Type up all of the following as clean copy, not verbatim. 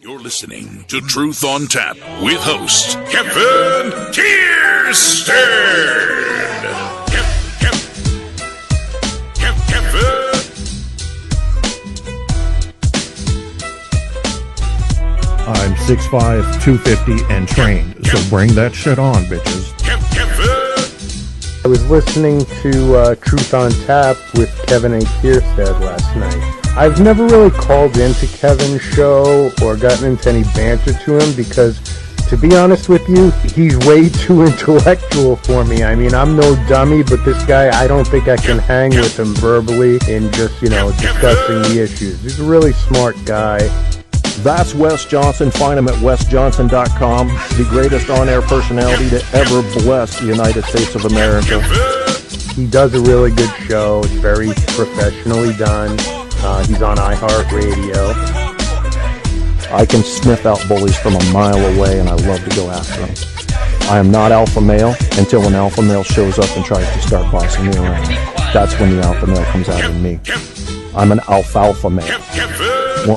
You're listening to Truth on Tap with host Kevin Kierstead. Kevin. I'm 6'5", 250, and trained, so bring that shit on, bitches. I was listening to Truth on Tap with Kevin A. Kierstead last night. I've never really called into Kevin's show or gotten into any banter to him because, to be honest with you, he's way too intellectual for me. I mean, I'm no dummy, but this guy, I don't think I can hang with him verbally and just, discussing the issues. He's a really smart guy. That's Wes Johnson. Find him at wesjohnson.com. The greatest on-air personality to ever bless the United States of America. He does a really good show. It's very professionally done. He's on iHeartRadio. I can sniff out bullies from a mile away, and I love to go after them. I am not alpha male until an alpha male shows up and tries to start bossing me around. That's when the alpha male comes out in me. I'm an alfalfa male.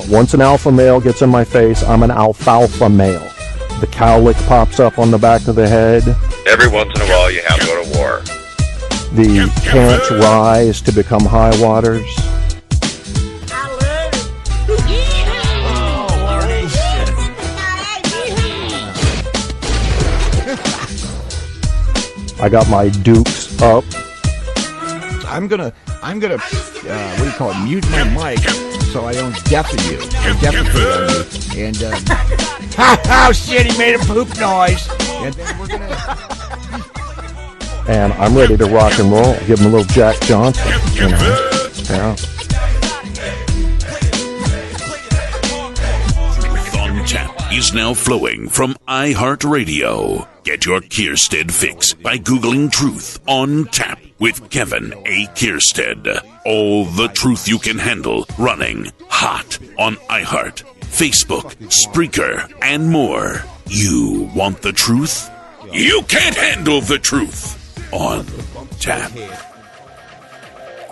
Once an alpha male gets in my face, I'm an alfalfa male. The cowlick pops up on the back of the head. Every once in a while, you have to go to war. The pants rise to become high waters. I got my dukes up. I'm gonna, what do you call it, mute my mic so I don't deafen you, or defecate on you. And, oh shit, he made a poop noise. And then we're gonna... And I'm ready to rock and roll. Give him a little Jack Johnson, Yeah. Truth on Tap is now flowing from iHeartRadio. Get your Kierstead fix by Googling Truth on Tap with Kevin A. Kierstead. All the truth you can handle running hot on iHeart, Facebook, Spreaker, and more. You want the truth? You can't handle the truth on Tap.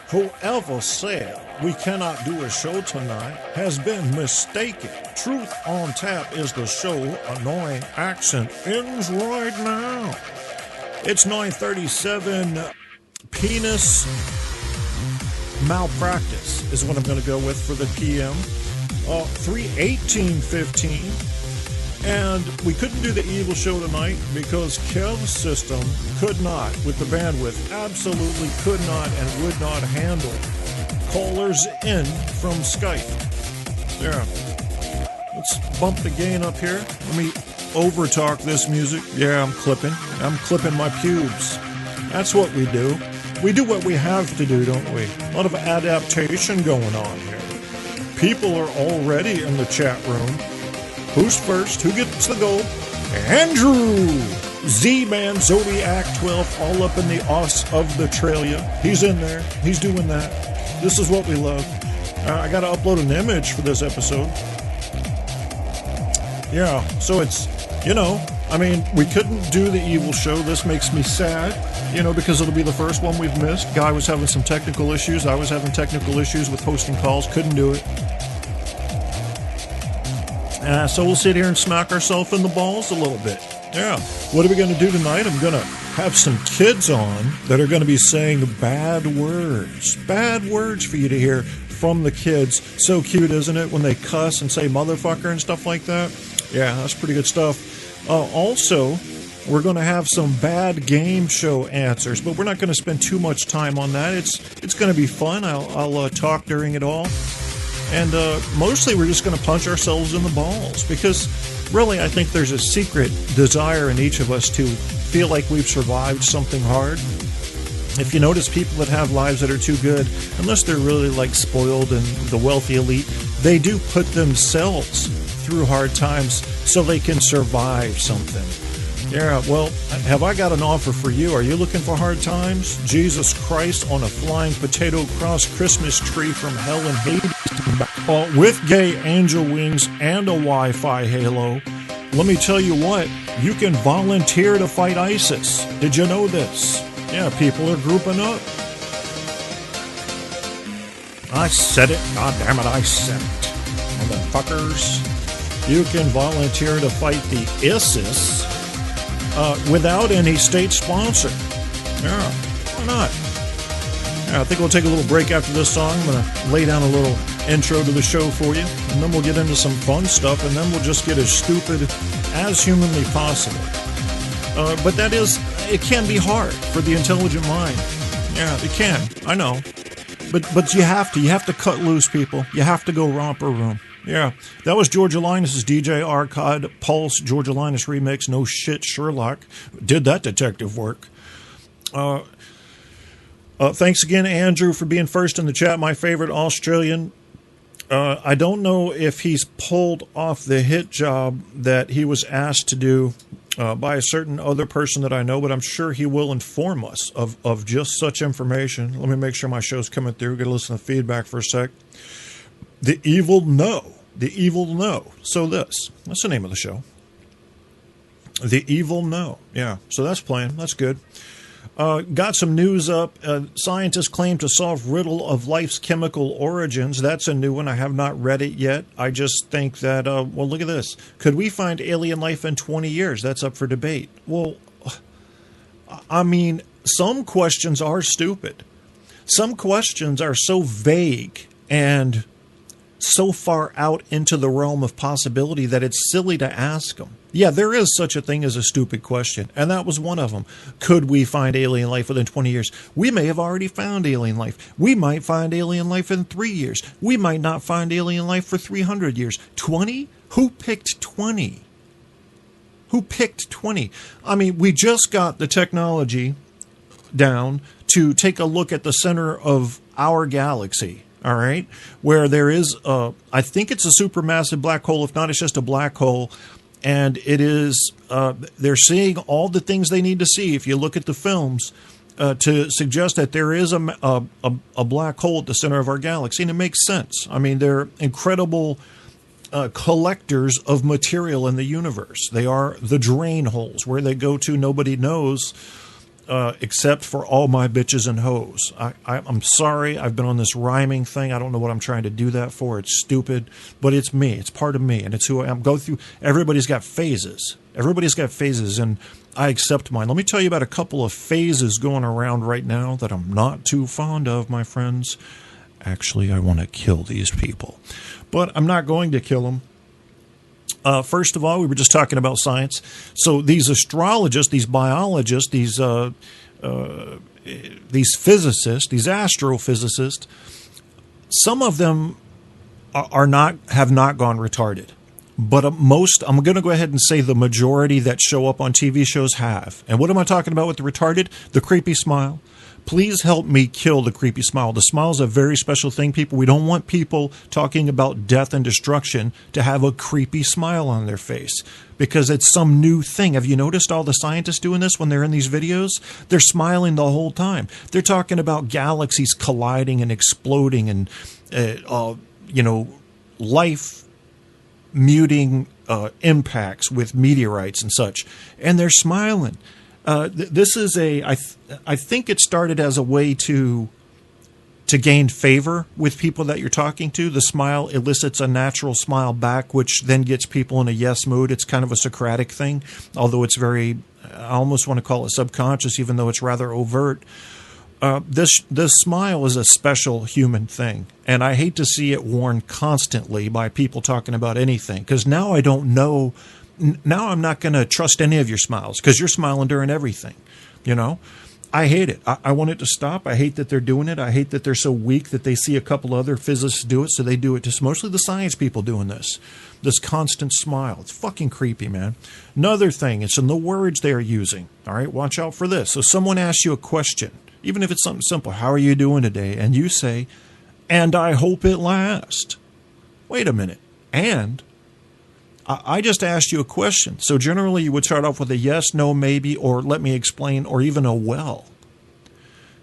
Whoever said we cannot do a show tonight has been mistaken. Truth on Tap is the show. Annoying accent ends right now. It's 9:37. Penis malpractice is what I'm going to go with for the PM. 3:18:15. And we couldn't do the evil show tonight because Kev's system could not, with the bandwidth, absolutely could not and would not handle callers in from Skype. There. Let's bump the gain up here. Let me over-talk this music. Yeah, I'm clipping my pubes. That's what we do. We do what we have to do, don't we? A lot of adaptation going on here. People are already in the chat room. Who's first? Who gets the gold? Andrew! Z-Man Zodiac 12, all up in the os of the Australia. He's in there. He's doing that. This is what we love. I got to upload an image for this episode. Yeah, so it's, we couldn't do the evil show. This makes me sad, because it'll be the first one we've missed. Guy was having some technical issues. I was having technical issues with hosting calls. Couldn't do it. So we'll sit here and smack ourselves in the balls a little bit. Yeah. What are we going to do tonight? I'm going to have some kids on that are going to be saying bad words. Bad words for you to hear from the kids. So cute, isn't it, when they cuss and say motherfucker and stuff like that? Yeah, that's pretty good stuff. Also, we're going to have some bad game show answers, but we're not going to spend too much time on that. It's going to be fun. I'll talk during it all. And mostly we're just going to punch ourselves in the balls because really I think there's a secret desire in each of us to feel like we've survived something hard. If you notice people that have lives that are too good, unless they're really like spoiled and the wealthy elite, they do put themselves through hard times so they can survive something. Yeah, well, have I got an offer for you? Are you looking for hard times? Jesus Christ on a flying potato cross Christmas tree from hell and Hades with gay angel wings and a Wi-Fi halo. Let me tell you what, you can volunteer to fight ISIS. Did you know this? Yeah, people are grouping up. I said it. God damn it, I said it. Motherfuckers. You can volunteer to fight the ISIS without any state sponsor. Yeah, why not? Yeah, I think we'll take a little break after this song. I'm going to lay down a little intro to the show for you, and then we'll get into some fun stuff, and then we'll just get as stupid as humanly possible. But that is, it can be hard for the intelligent mind. Yeah, it can. I know. But you have to cut loose, people. You have to go romper room. Yeah, that was Georgia Linus's DJ Arcade Pulse Georgia Linus remix. No shit, Sherlock did that detective work. Thanks again, Andrew, for being first in the chat. My favorite Australian. I don't know if he's pulled off the hit job that he was asked to do by a certain other person that I know, but I'm sure he will inform us of just such information. Let me make sure my show's coming through. Got to listen to feedback for a sec. The Evil No. The Evil No. So that's the name of the show. The Evil No. Yeah, so that's playing. That's good. Got some news up. Scientists claim to solve riddle of life's chemical origins. That's a new one. I have not read it yet. I just think that, well, look at this. Could we find alien life in 20 years? That's up for debate. Well, I mean, some questions are stupid. Some questions are so vague and so far out into the realm of possibility that it's silly to ask them. Yeah, there is such a thing as a stupid question, and that was one of them. Could we find alien life within 20 years? We may have already found alien life. We might find alien life in 3 years. We might not find alien life for 300 years. 20? Who picked 20? Who picked 20? I mean, we just got the technology down to take a look at the center of our galaxy. All right, where there is, I think it's a supermassive black hole. If not, it's just a black hole. And it is, they're seeing all the things they need to see. If you look at the films, to suggest that there is a black hole at the center of our galaxy, and it makes sense. I mean, they're incredible collectors of material in the universe. They are the drain holes. Where they go to, nobody knows. Except for all my bitches and hoes. I'm sorry. I've been on this rhyming thing. I don't know what I'm trying to do that for. It's stupid, but it's me. It's part of me, and it's who I am. Go through. Everybody's got phases. Everybody's got phases, and I accept mine. Let me tell you about a couple of phases going around right now that I'm not too fond of, my friends. Actually, I want to kill these people, but I'm not going to kill them. First of all, we were just talking about science. So these astrologists, these biologists, these physicists, these astrophysicists, some of them have not gone retarded. But most, I'm going to go ahead and say the majority that show up on TV shows have. And what am I talking about with the retarded? The creepy smile. Please help me kill the creepy smile. The smile is a very special thing, people. We don't want people talking about death and destruction to have a creepy smile on their face because it's some new thing. Have you noticed all the scientists doing this when they're in these videos? They're smiling the whole time. They're talking about galaxies colliding and exploding and, life muting impacts with meteorites and such. And they're smiling. This is I think it started as a way to gain favor with people that you're talking to. The smile elicits a natural smile back, which then gets people in a yes mood. It's kind of a Socratic thing, although it's very, I almost want to call it subconscious, even though it's rather overt. This smile is a special human thing, and I hate to see it worn constantly by people talking about anything, because now I don't know. Now I'm not going to trust any of your smiles because you're smiling during everything, I hate it. I want it to stop. I hate that they're doing it. I hate that they're so weak that they see a couple other physicists do it, so they do it. Just mostly the science people doing this constant smile. It's fucking creepy, man. Another thing, it's in the words they are using. All right, watch out for this. So someone asks you a question, even if it's something simple. How are you doing today? And you say, and I hope it lasts. Wait a minute. And I just asked you a question. So generally you would start off with a yes, no, maybe, or let me explain, or even a well.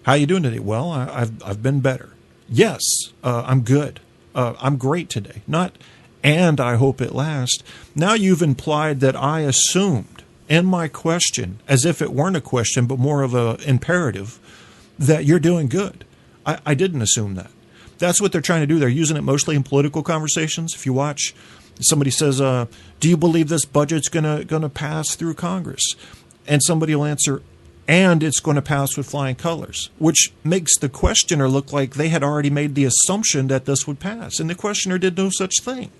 How you doing today? Well, I've been better. Yes, I'm good. I'm great today. Not, and I hope it lasts. Now you've implied that I assumed in my question, as if it weren't a question, but more of an imperative, that you're doing good. I didn't assume that. That's what they're trying to do. They're using it mostly in political conversations. If you watch somebody says, do you believe this budget's gonna pass through Congress? And somebody will answer, and it's going to pass with flying colors, which makes the questioner look like they had already made the assumption that this would pass, and the questioner did no such thing.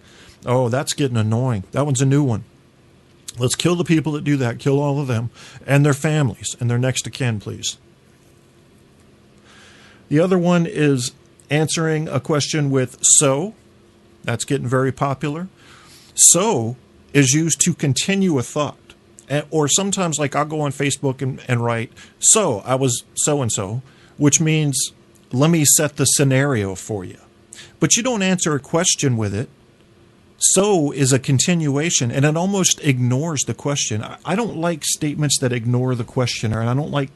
Oh, that's getting annoying. That one's a new one. Let's kill the people that do that. Kill all of them and their families and their next of kin, please. The other one is answering a question with so. That's getting very popular. So is used to continue a thought. Or sometimes, like, I'll go on Facebook and write, so I was so-and-so, which means let me set the scenario for you. But you don't answer a question with it. So is a continuation, and it almost ignores the question. I don't like statements that ignore the questioner, and I don't like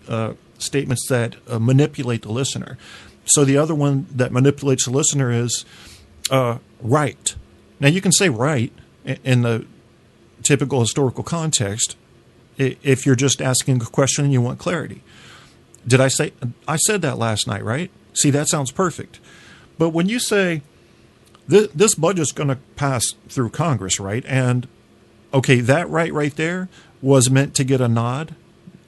statements that manipulate the listener. So the other one that manipulates the listener is right. Now, you can say right in the typical historical context if you're just asking a question and you want clarity. Did I say, I said that last night, right? See, that sounds perfect. But when you say, this budget's going to pass through Congress, right? And, okay, that right there was meant to get a nod.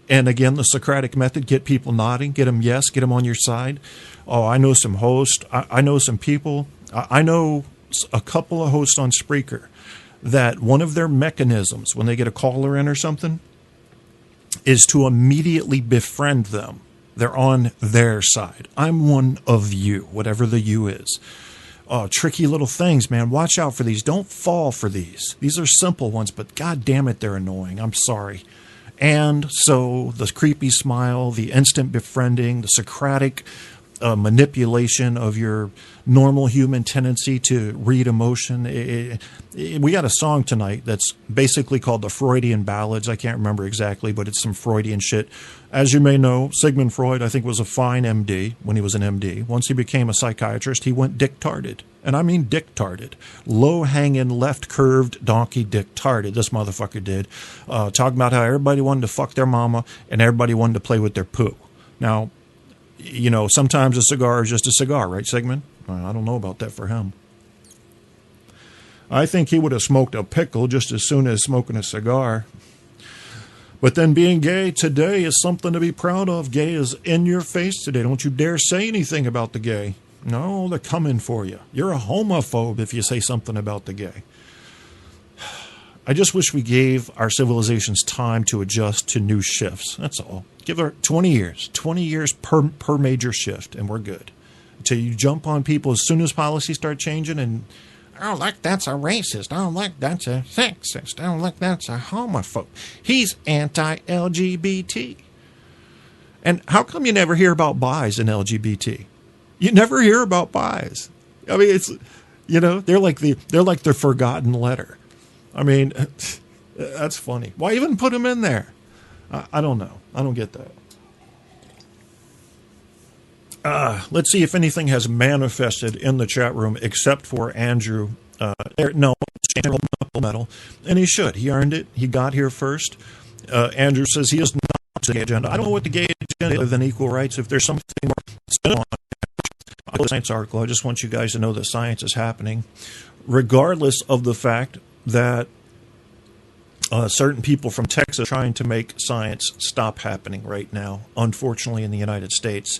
And again, the Socratic method, get people nodding, get them yes, get them on your side. Oh, I know some hosts. I know some people. I know a couple of hosts on Spreaker that one of their mechanisms when they get a caller in or something is to immediately befriend them. They're on their side. I'm one of you, whatever the you is. Oh, tricky little things, man. Watch out for these. Don't fall for these. These are simple ones, but God damn it, they're annoying. I'm sorry. And so the creepy smile, the instant befriending, the Socratic manipulation of your normal human tendency to read emotion. We got a song tonight that's basically called the Freudian Ballads. I can't remember exactly, but it's some Freudian shit. As you may know, Sigmund Freud, I think, was a fine MD when he was an MD. Once he became a psychiatrist, he went dick-tarded. And I mean dick-tarded. Low-hanging, left-curved donkey dick-tarded. This motherfucker did. Talking about how everybody wanted to fuck their mama and everybody wanted to play with their poo. Now, you know, sometimes a cigar is just a cigar, right, Sigmund? I don't know about that for him. I think he would have smoked a pickle just as soon as smoking a cigar. But then being gay today is something to be proud of. Gay is in your face today. Don't you dare say anything about the gay. No, they're coming for you. You're a homophobe if you say something about the gay. I just wish we gave our civilizations time to adjust to new shifts. That's all. Give her 20 years. 20 years per major shift, and we're good. Until you jump on people as soon as policies start changing and, I don't like that's a racist. I don't like that's a sexist. I don't like that's a homophobe. He's anti-LGBT. And how come you never hear about bis in LGBT? You never hear about bis. I mean, it's, you know, they're like the forgotten letter. I mean, that's funny. Why even put them in there? I don't know. I don't get that. Let's see if anything has manifested in the chat room except for Andrew. No, General Medal, and he should. He earned it. He got here first. Andrew says he is not the gay agenda. I don't know what the gay agenda is other than equal rights. If there's something more on the science article, I just want you guys to know that science is happening, regardless of the fact that certain people from Texas are trying to make science stop happening right now, unfortunately, in the United States.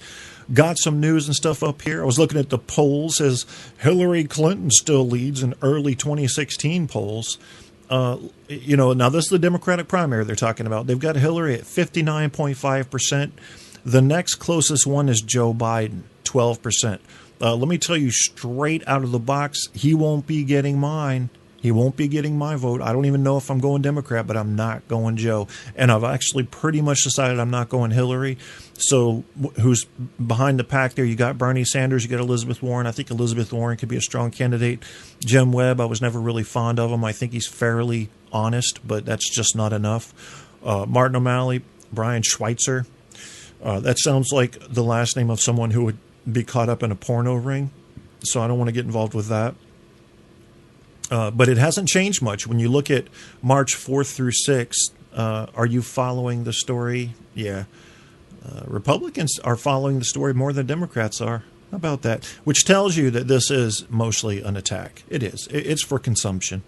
Got some news and stuff up here. I was looking at the polls as Hillary Clinton still leads in early 2016 polls. You know, now this is the Democratic primary they're talking about. They've got Hillary at 59.5%. The next closest one is Joe Biden, 12%. Let me tell you straight out of the box, he won't be getting mine. He won't be getting my vote. I don't even know if I'm going Democrat, but I'm not going Joe. And I've actually pretty much decided I'm not going Hillary. So who's behind the pack there? You got Bernie Sanders, you got Elizabeth Warren. I think Elizabeth Warren could be a strong candidate. Jim Webb, I was never really fond of him. I think he's fairly honest, but that's just not enough. Martin O'Malley, Brian Schweitzer. That sounds like the last name of someone who would be caught up in a porno ring. So I don't want to get involved with that. But it hasn't changed much. When you look at March 4th through 6th, are you following the story? Yeah. Republicans are following the story more than Democrats are. How about that? Which tells you that this is mostly an attack. It is. It's for consumption.